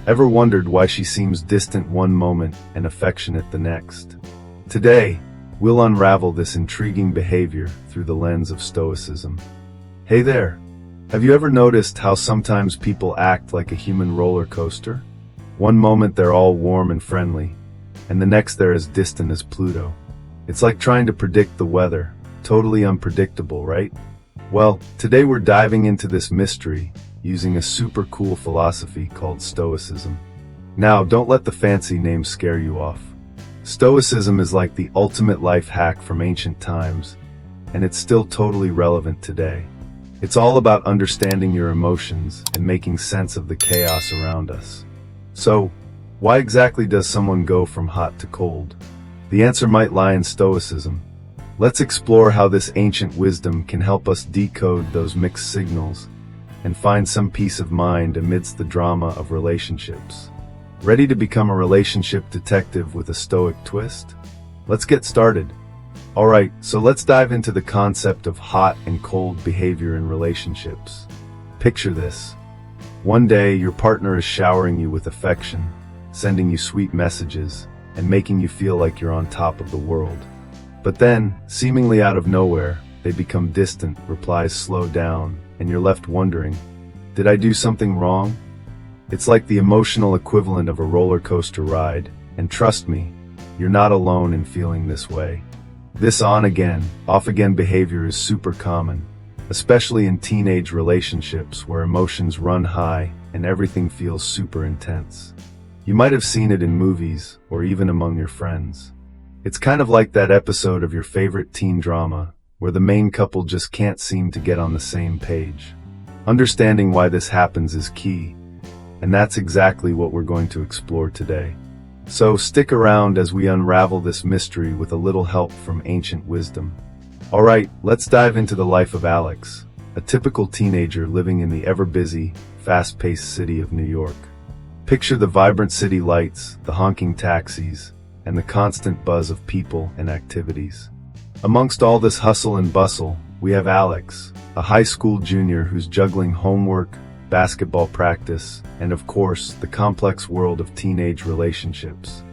Ever wondered why she seems distant one moment and affectionate the next? Today, we'll unravel this intriguing behavior through the lens of Stoicism. Hey there! Have you ever noticed how sometimes people act like a human roller coaster? One moment they're all warm and friendly, and the next they're as distant as Pluto. It's like trying to predict the weather. Totally unpredictable, right? Well, today we're diving into this mystery using a super cool philosophy called Stoicism. Now, don't let the fancy name scare you off. Stoicism is like the ultimate life hack from ancient times, and it's still totally relevant today. It's all about understanding your emotions and making sense of the chaos around us. So, why exactly does someone go from hot to cold? The answer might lie in Stoicism. Let's explore how this ancient wisdom can help us decode those mixed signals and find some peace of mind amidst the drama of relationships. Ready to become a relationship detective with a Stoic twist? Let's get started. Alright, so let's dive into the concept of hot and cold behavior in relationships. Picture this. One day, your partner is showering you with affection, sending you sweet messages, and making you feel like you're on top of the world. But then, seemingly out of nowhere, they become distant, replies slow down, and you're left wondering, did I do something wrong? It's like the emotional equivalent of a roller coaster ride, and trust me, you're not alone in feeling this way. This on-again, off-again behavior is super common, especially in teenage relationships where emotions run high and everything feels super intense. You might have seen it in movies or even among your friends. It's kind of like that episode of your favorite teen drama where the main couple just can't seem to get on the same page. Understanding why this happens is key, and that's exactly what we're going to explore today. So stick around as we unravel this mystery with a little help from ancient wisdom. Alright, let's dive into the life of Alex, a typical teenager living in the ever-busy, fast-paced city of New York. Picture the vibrant city lights, the honking taxis, and the constant buzz of people and activities. Amongst all this hustle and bustle, we have Alex, a high school junior who's juggling homework, basketball practice, and of course, the complex world of teenage relationships.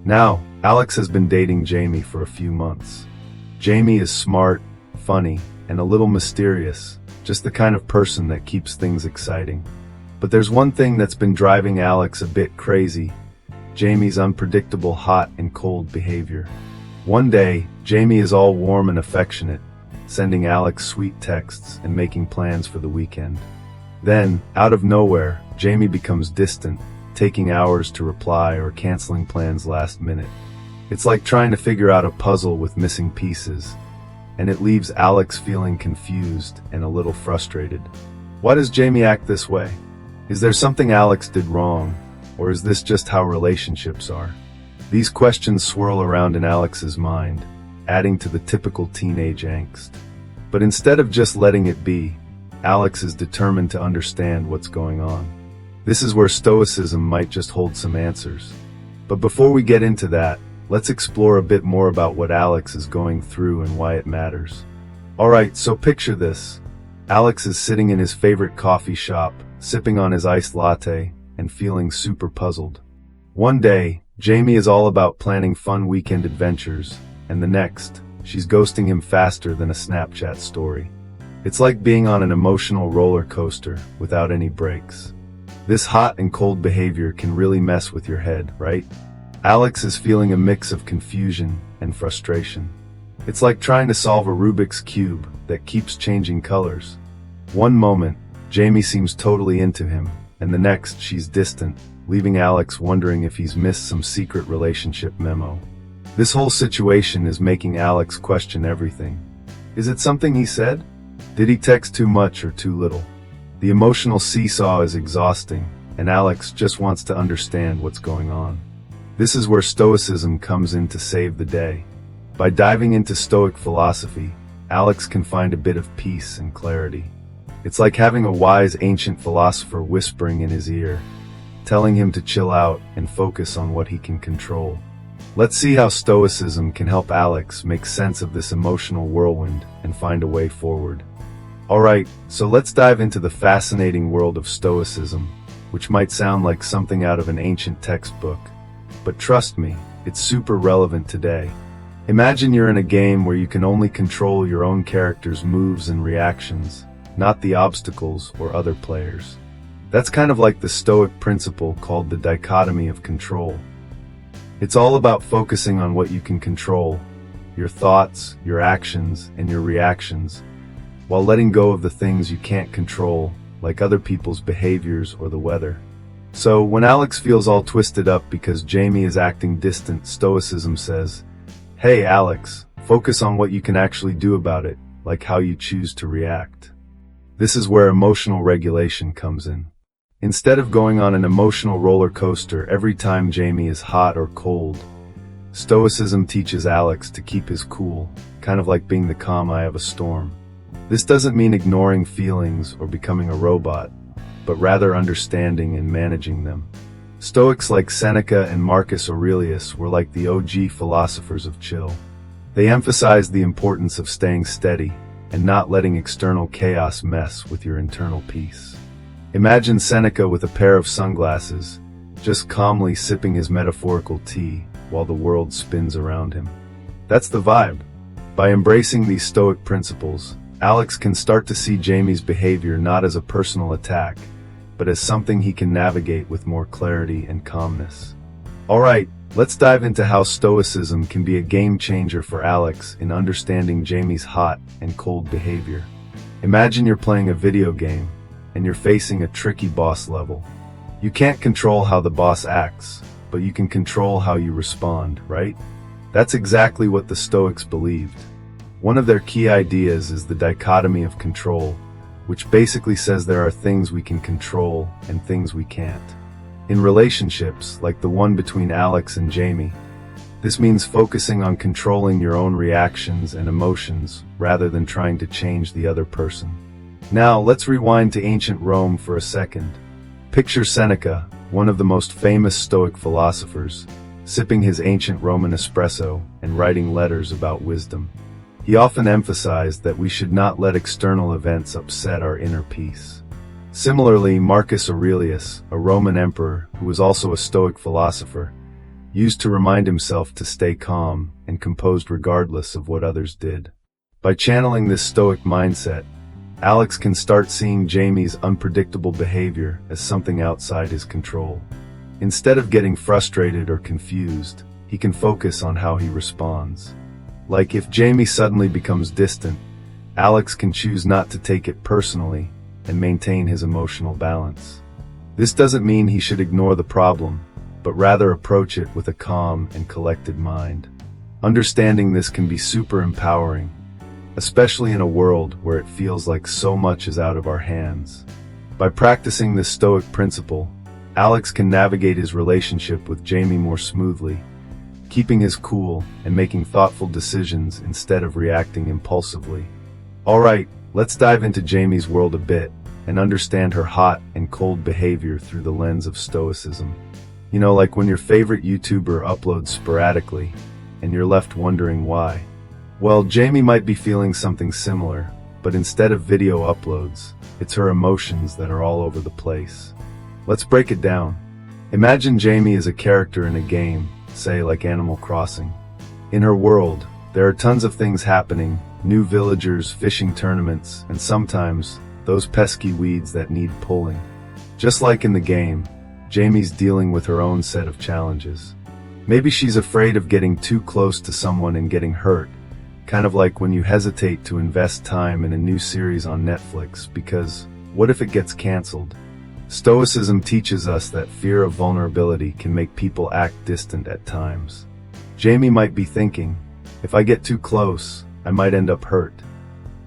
Now, Alex has been dating Jamie for a few months. Jamie is smart, funny, and a little mysterious, just the kind of person that keeps things exciting. But there's one thing that's been driving Alex a bit crazy: Jamie's unpredictable hot and cold behavior. One day, Jamie is all warm and affectionate, sending Alex sweet texts and making plans for the weekend. Then, out of nowhere, Jamie becomes distant, taking hours to reply or canceling plans last minute. It's like trying to figure out a puzzle with missing pieces, and it leaves Alex feeling confused and a little frustrated. Why does Jamie act this way? Is there something Alex did wrong, or is this just how relationships are? These questions swirl around in Alex's mind, adding to the typical teenage angst. But instead of just letting it be, Alex is determined to understand what's going on. This is where Stoicism might just hold some answers. But before we get into that, let's explore a bit more about what Alex is going through and why it matters. Alright, so picture this. Alex is sitting in his favorite coffee shop, sipping on his iced latte, and feeling super puzzled. One day, Jamie is all about planning fun weekend adventures, and the next, she's ghosting him faster than a Snapchat story. It's like being on an emotional roller coaster without any brakes. This hot and cold behavior can really mess with your head, right? Alex is feeling a mix of confusion and frustration. It's like trying to solve a Rubik's Cube that keeps changing colors. One moment, Jamie seems totally into him, and the next, she's distant, leaving Alex wondering if he's missed some secret relationship memo. This whole situation is making Alex question everything. Is it something he said? Did he text too much or too little? The emotional seesaw is exhausting, and Alex just wants to understand what's going on. This is where Stoicism comes in to save the day. By diving into Stoic philosophy, Alex can find a bit of peace and clarity. It's like having a wise ancient philosopher whispering in his ear, telling him to chill out and focus on what he can control. Let's see how Stoicism can help Alex make sense of this emotional whirlwind and find a way forward. Alright, so let's dive into the fascinating world of Stoicism, which might sound like something out of an ancient textbook. But trust me, it's super relevant today. Imagine you're in a game where you can only control your own character's moves and reactions, not the obstacles or other players. That's kind of like the Stoic principle called the dichotomy of control. It's all about focusing on what you can control, your thoughts, your actions, and your reactions, while letting go of the things you can't control, like other people's behaviors or the weather. So, when Alex feels all twisted up because Jamie is acting distant, Stoicism says, "Hey Alex, focus on what you can actually do about it, like how you choose to react." This is where emotional regulation comes in. Instead of going on an emotional roller coaster every time Jamie is hot or cold, Stoicism teaches Alex to keep his cool, kind of like being the calm eye of a storm. This doesn't mean ignoring feelings or becoming a robot, but rather understanding and managing them. Stoics like Seneca and Marcus Aurelius were like the OG philosophers of chill. They emphasized the importance of staying steady and not letting external chaos mess with your internal peace. Imagine Seneca with a pair of sunglasses, just calmly sipping his metaphorical tea while the world spins around him. That's the vibe. By embracing these Stoic principles, Alex can start to see Jamie's behavior not as a personal attack, but as something he can navigate with more clarity and calmness. Alright, let's dive into how Stoicism can be a game changer for Alex in understanding Jamie's hot and cold behavior. Imagine you're playing a video game, and you're facing a tricky boss level. You can't control how the boss acts, but you can control how you respond, right? That's exactly what the Stoics believed. One of their key ideas is the dichotomy of control, which basically says there are things we can control and things we can't. In relationships, like the one between Alex and Jamie, this means focusing on controlling your own reactions and emotions rather than trying to change the other person. Now, let's rewind to ancient Rome for a second. Picture Seneca, one of the most famous Stoic philosophers, sipping his ancient Roman espresso and writing letters about wisdom. He often emphasized that we should not let external events upset our inner peace. Similarly, Marcus Aurelius, a Roman emperor who was also a Stoic philosopher, used to remind himself to stay calm and composed regardless of what others did. By channeling this Stoic mindset, Alex can start seeing Jamie's unpredictable behavior as something outside his control. Instead of getting frustrated or confused, he can focus on how he responds. Like if Jamie suddenly becomes distant, Alex can choose not to take it personally and maintain his emotional balance. This doesn't mean he should ignore the problem, but rather approach it with a calm and collected mind. Understanding this can be super empowering, especially in a world where it feels like so much is out of our hands. By practicing this Stoic principle, Alex can navigate his relationship with Jamie more smoothly, keeping his cool and making thoughtful decisions instead of reacting impulsively. Alright, let's dive into Jamie's world a bit and understand her hot and cold behavior through the lens of Stoicism. You know, like when your favorite YouTuber uploads sporadically and you're left wondering why. Well, Jamie might be feeling something similar, but instead of video uploads, it's her emotions that are all over the place. Let's break it down. Imagine Jamie is a character in a game, say like Animal Crossing. In her world, there are tons of things happening, new villagers, fishing tournaments, and sometimes those pesky weeds that need pulling. Just like in the game, Jamie's dealing with her own set of challenges. Maybe she's afraid of getting too close to someone and getting hurt, kind of like when you hesitate to invest time in a new series on Netflix because what if it gets canceled? Stoicism teaches us that fear of vulnerability can make people act distant at times. Jamie might be thinking, if I get too close, I might end up hurt.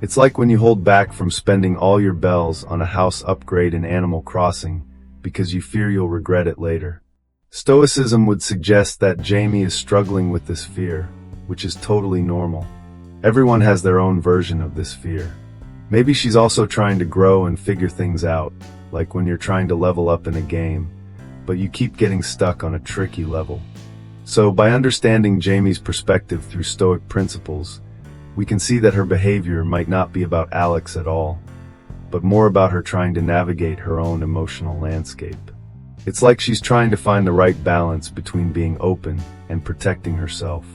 It's like when you hold back from spending all your bells on a house upgrade in Animal Crossing because you fear you'll regret it later. Stoicism would suggest that Jamie is struggling with this fear, which is totally normal. Everyone has their own version of this fear. Maybe she's also trying to grow and figure things out, like when you're trying to level up in a game, but you keep getting stuck on a tricky level. So by understanding Jamie's perspective through Stoic principles, we can see that her behavior might not be about Alex at all, but more about her trying to navigate her own emotional landscape. It's like she's trying to find the right balance between being open and protecting herself.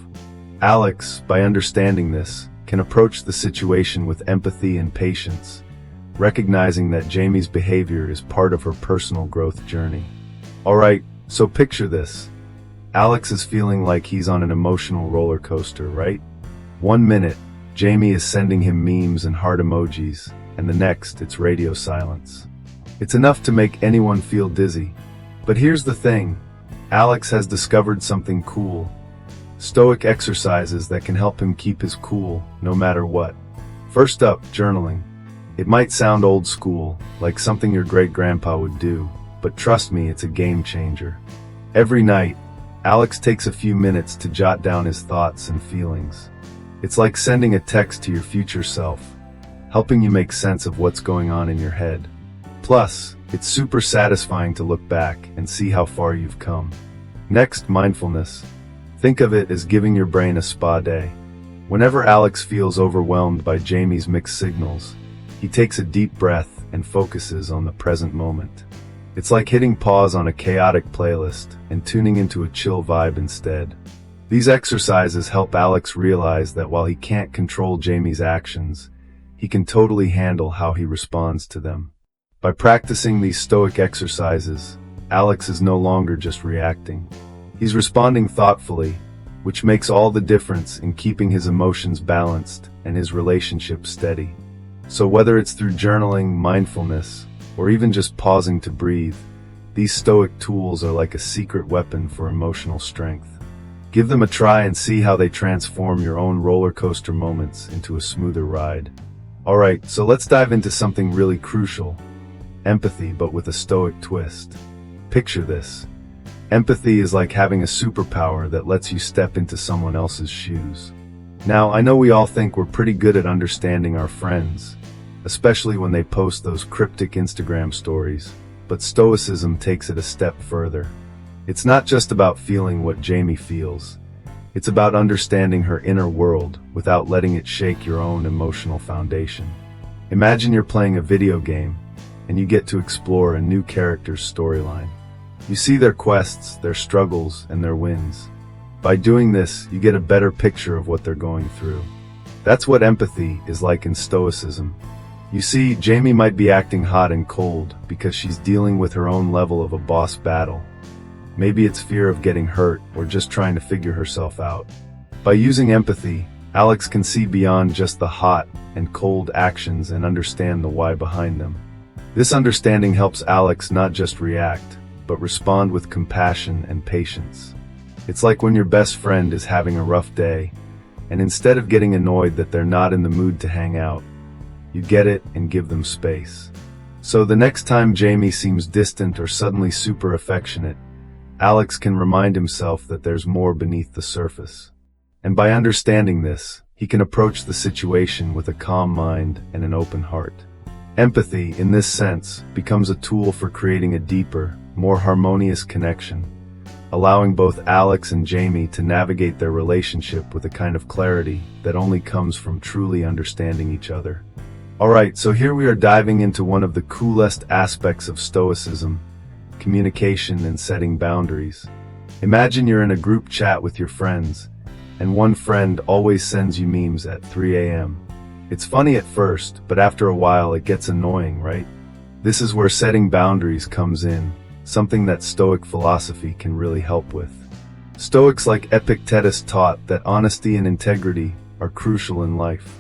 Alex, by understanding this, can approach the situation with empathy and patience, recognizing that Jamie's behavior is part of her personal growth journey. Alright, so picture this. Alex is feeling like he's on an emotional roller coaster, right? 1 minute, Jamie is sending him memes and heart emojis, and the next, it's radio silence. It's enough to make anyone feel dizzy. But here's the thing, Alex has discovered something cool. Stoic exercises that can help him keep his cool, no matter what. First up, journaling. It might sound old school, like something your great-grandpa would do, but trust me, it's a game changer. Every night, Alex takes a few minutes to jot down his thoughts and feelings. It's like sending a text to your future self, helping you make sense of what's going on in your head. Plus, it's super satisfying to look back and see how far you've come. Next, mindfulness. Think of it as giving your brain a spa day. Whenever Alex feels overwhelmed by Jamie's mixed signals, he takes a deep breath and focuses on the present moment. It's like hitting pause on a chaotic playlist and tuning into a chill vibe instead. These exercises help Alex realize that while he can't control Jamie's actions, he can totally handle how he responds to them. By practicing these stoic exercises, Alex is no longer just reacting. He's responding thoughtfully, which makes all the difference in keeping his emotions balanced and his relationship steady. So whether it's through journaling, mindfulness, or even just pausing to breathe, these stoic tools are like a secret weapon for emotional strength. Give them a try and see how they transform your own roller coaster moments into a smoother ride. Alright, so let's dive into something really crucial. Empathy, but with a stoic twist. Picture this. Empathy is like having a superpower that lets you step into someone else's shoes. Now, I know we all think we're pretty good at understanding our friends, especially when they post those cryptic Instagram stories, but Stoicism takes it a step further. It's not just about feeling what Jamie feels. It's about understanding her inner world without letting it shake your own emotional foundation. Imagine you're playing a video game, and you get to explore a new character's storyline. You see their quests, their struggles, and their wins. By doing this, you get a better picture of what they're going through. That's what empathy is like in Stoicism. You see, Jamie might be acting hot and cold because she's dealing with her own level of a boss battle. Maybe it's fear of getting hurt or just trying to figure herself out. By using empathy, Alex can see beyond just the hot and cold actions and understand the why behind them. This understanding helps Alex not just react, but respond with compassion and patience. It's like when your best friend is having a rough day, and instead of getting annoyed that they're not in the mood to hang out, you get it and give them space. So the next time Jamie seems distant or suddenly super affectionate, Alex can remind himself that there's more beneath the surface. And by understanding this, he can approach the situation with a calm mind and an open heart. Empathy, in this sense, becomes a tool for creating a deeper, more harmonious connection, allowing both Alex and Jamie to navigate their relationship with a kind of clarity that only comes from truly understanding each other. Alright, so here we are diving into one of the coolest aspects of Stoicism, communication and setting boundaries. Imagine you're in a group chat with your friends, and one friend always sends you memes at 3 a.m. It's funny at first, but after a while it gets annoying, right? This is where setting boundaries comes in, something that Stoic philosophy can really help with. Stoics like Epictetus taught that honesty and integrity are crucial in life.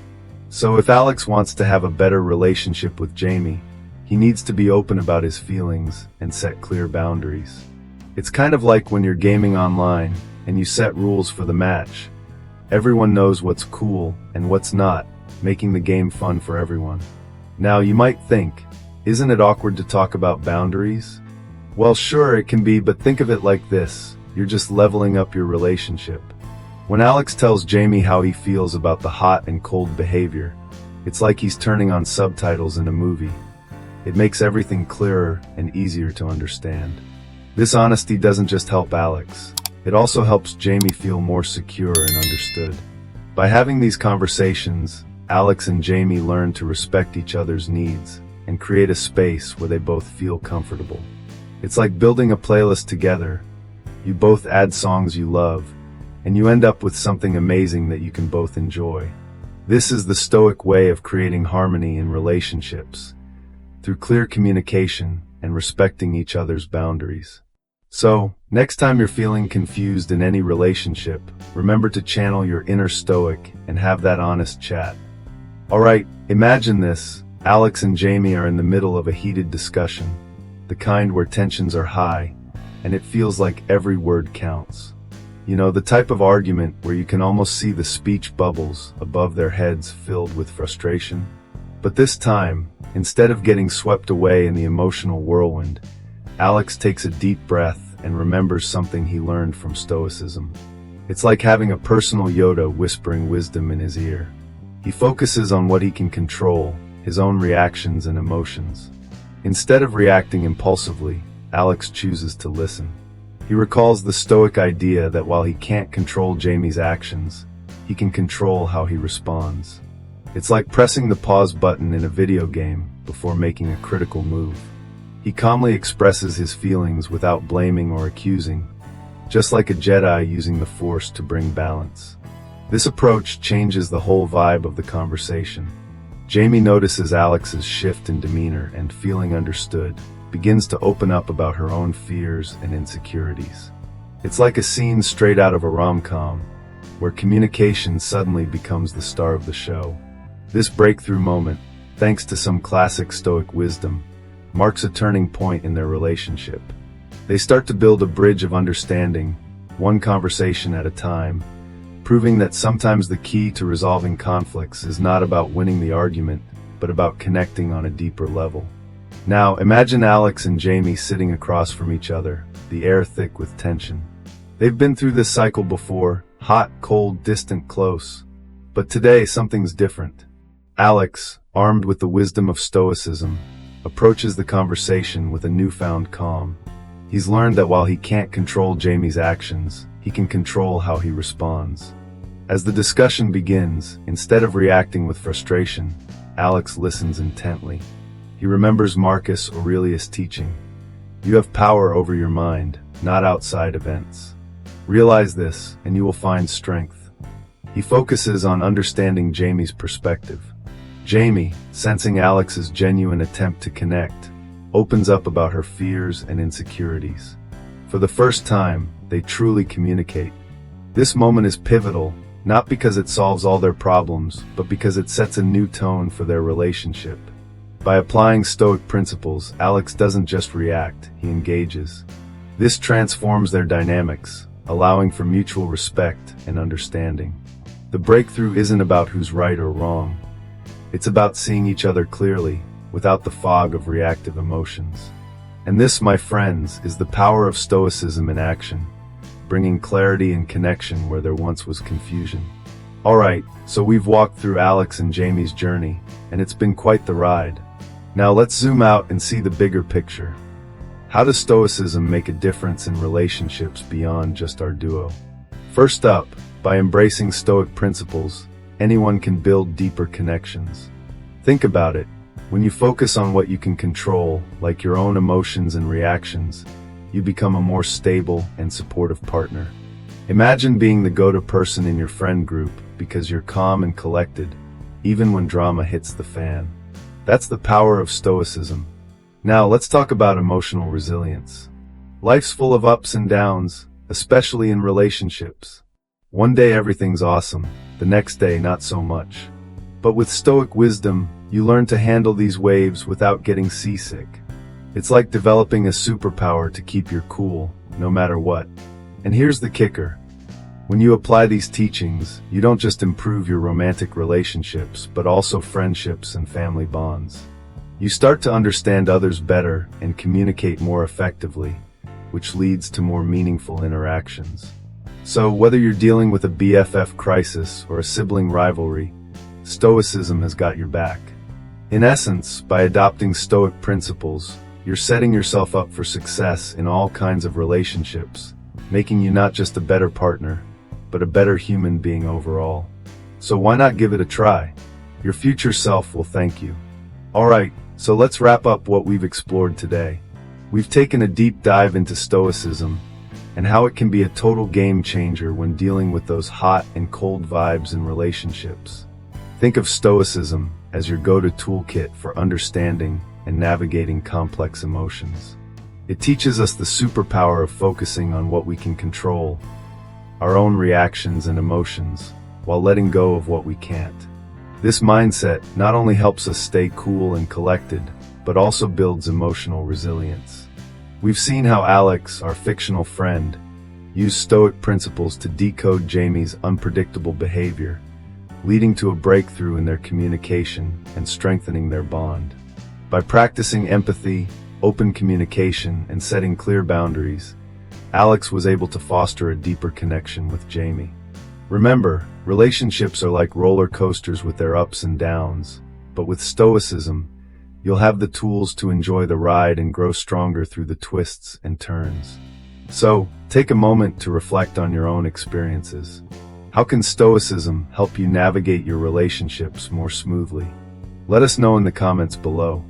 So if Alex wants to have a better relationship with Jamie, he needs to be open about his feelings and set clear boundaries. It's kind of like when you're gaming online and you set rules for the match. Everyone knows what's cool and what's not, making the game fun for everyone. Now you might think, isn't it awkward to talk about boundaries? Well, sure it can be, but think of it like this. You're just leveling up your relationship. When Alex tells Jamie how he feels about the hot and cold behavior, it's like he's turning on subtitles in a movie. It makes everything clearer and easier to understand. This honesty doesn't just help Alex, it also helps Jamie feel more secure and understood. By having these conversations, Alex and Jamie learn to respect each other's needs and create a space where they both feel comfortable. It's like building a playlist together. You both add songs you love, and you end up with something amazing that you can both enjoy. This is the Stoic way of creating harmony in relationships, through clear communication and respecting each other's boundaries. So, next time you're feeling confused in any relationship, remember to channel your inner Stoic and have that honest chat. Alright, imagine this. Alex and Jamie are in the middle of a heated discussion, the kind where tensions are high, and it feels like every word counts. You know, the type of argument where you can almost see the speech bubbles above their heads filled with frustration. But this time, instead of getting swept away in the emotional whirlwind, Alex takes a deep breath and remembers something he learned from Stoicism. It's like having a personal Yoda whispering wisdom in his ear. He focuses on what he can control, his own reactions and emotions. Instead of reacting impulsively, Alex chooses to listen. He recalls the Stoic idea that while he can't control Jamie's actions, he can control how he responds. It's like pressing the pause button in a video game before making a critical move. He calmly expresses his feelings without blaming or accusing, just like a Jedi using the Force to bring balance. This approach changes the whole vibe of the conversation. Jamie notices Alex's shift in demeanor and, feeling understood, begins to open up about her own fears and insecurities. It's like a scene straight out of a rom-com, where communication suddenly becomes the star of the show. This breakthrough moment, thanks to some classic Stoic wisdom, marks a turning point in their relationship. They start to build a bridge of understanding, one conversation at a time, proving that sometimes the key to resolving conflicts is not about winning the argument, but about connecting on a deeper level. Now, imagine Alex and Jamie sitting across from each other, the air thick with tension. They've been through this cycle before, hot, cold, distant, close. But today, something's different. Alex, armed with the wisdom of Stoicism, approaches the conversation with a newfound calm. He's learned that while he can't control Jamie's actions, he can control how he responds. As the discussion begins, instead of reacting with frustration, Alex listens intently. He remembers Marcus Aurelius' teaching. You have power over your mind, not outside events. Realize this, and you will find strength. He focuses on understanding Jamie's perspective. Jamie, sensing Alex's genuine attempt to connect, opens up about her fears and insecurities. For the first time, they truly communicate. This moment is pivotal, not because it solves all their problems, but because it sets a new tone for their relationship. By applying Stoic principles, Alex doesn't just react, he engages. This transforms their dynamics, allowing for mutual respect and understanding. The breakthrough isn't about who's right or wrong. It's about seeing each other clearly, without the fog of reactive emotions. And this, my friends, is the power of Stoicism in action, bringing clarity and connection where there once was confusion. Alright, so we've walked through Alex and Jamie's journey, and it's been quite the ride. Now let's zoom out and see the bigger picture. How does Stoicism make a difference in relationships beyond just our duo? First up, by embracing Stoic principles, anyone can build deeper connections. Think about it. When you focus on what you can control, like your own emotions and reactions, you become a more stable and supportive partner. Imagine being the go-to person in your friend group because you're calm and collected, even when drama hits the fan. That's the power of Stoicism. Now let's talk about emotional resilience. Life's full of ups and downs, especially in relationships. One day everything's awesome, the next day not so much. But with Stoic wisdom, you learn to handle these waves without getting seasick. It's like developing a superpower to keep your cool, no matter what. And here's the kicker. When you apply these teachings, you don't just improve your romantic relationships, but also friendships and family bonds. You start to understand others better and communicate more effectively, which leads to more meaningful interactions. So, whether you're dealing with a BFF crisis or a sibling rivalry, Stoicism has got your back. In essence, by adopting Stoic principles, you're setting yourself up for success in all kinds of relationships, making you not just a better partner, but a better human being overall. So why not give it a try? Your future self will thank you. Alright, so let's wrap up what we've explored today. We've taken a deep dive into Stoicism and how it can be a total game changer when dealing with those hot and cold vibes in relationships. Think of Stoicism as your go-to toolkit for understanding and navigating complex emotions. It teaches us the superpower of focusing on what we can control, our own reactions and emotions, while letting go of what we can't. This mindset not only helps us stay cool and collected, but also builds emotional resilience. We've seen how Alex, our fictional friend, used Stoic principles to decode Jamie's unpredictable behavior, leading to a breakthrough in their communication and strengthening their bond. By practicing empathy, open communication, and setting clear boundaries, Alex was able to foster a deeper connection with Jamie. Remember, relationships are like roller coasters with their ups and downs, but with Stoicism, you'll have the tools to enjoy the ride and grow stronger through the twists and turns. So, take a moment to reflect on your own experiences. How can Stoicism help you navigate your relationships more smoothly? Let us know in the comments below.